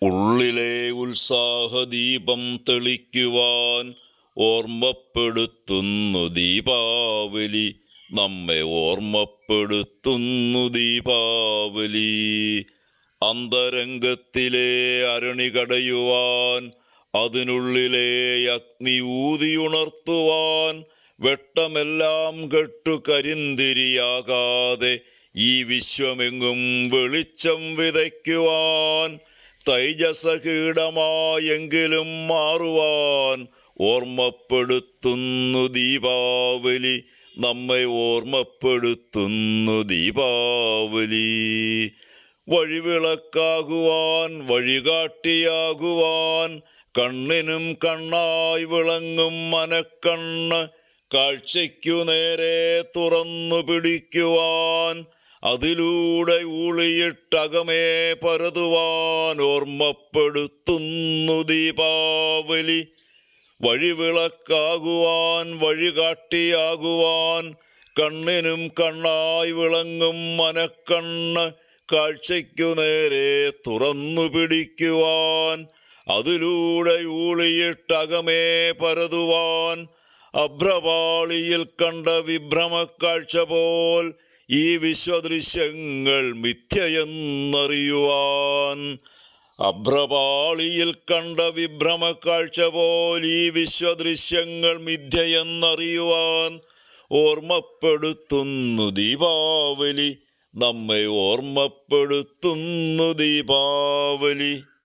ഉള്ളിലെ ഉത്സാഹദീപം തെളിക്കുവാൻ ഓർമ്മപ്പെടുത്തുന്നു ദീപാവലി. നമ്മെ ഓർമ്മപ്പെടുത്തുന്നു ദീപാവലി. അന്തരംഗത്തിലെ അരണി കടയുവാൻ, അതിനുള്ളിലെ അഗ്നി ഊതിയുണർത്തുവാൻ, വെട്ടമെല്ലാം കെട്ടു കരിന്തിരിയാകാതെ ഈ വിശ്വമെങ്ങും വെളിച്ചം വിതയ്ക്കുവാൻ, തൈജസകീടമായെങ്കിലും മാറുവാൻ ഓർമ്മപ്പെടുത്തുന്നു ദീപാവലി. നമ്മെ ഓർമ്മപ്പെടുത്തുന്നു ദീപാവലി. വഴിവിളക്കാകുവാൻ, വഴികാട്ടിയാകുവാൻ, കണ്ണിനും കണ്ണായി വിളങ്ങും മനക്കണ്ണ് കാഴ്ചയ്ക്കു നേരെ തുറന്നു പിടിക്കുവാൻ, അതിലൂടെ ഊളിയിട്ടകമേ പരതുവാൻ ഓർമ്മപ്പെടുത്തുന്നു ദീപാവലി. വഴിവിളക്കാകുവാൻ, വഴികാട്ടിയാകുവാൻ, കണ്ണിനും കണ്ണായി വിളങ്ങും മനക്കണ്ണ് കാഴ്ചയ്ക്കു നേരെ തുറന്നു പിടിക്കുവാൻ, അതിലൂടെ ഊളിയിട്ടകമേ പരതുവാൻ, അഭ്രപാളിയിൽ കണ്ട വിഭ്രമക്കാഴ്ച പോൽ ഈ വിശ്വദൃശ്യങ്ങൾ മിഥ്യയെന്നറിയുവാൻ. അഭ്രപാളിയിൽ കണ്ട വിഭ്രമക്കാഴ്ച പോൽ ഈ വിശ്വദൃശ്യങ്ങൾ മിഥ്യയെന്നറിയുവാൻ ഓർമ്മപ്പെടുത്തുന്നു ദീപാവലി. നമ്മെ ഓർമ്മപ്പെടുത്തുന്നു ദീപാവലി.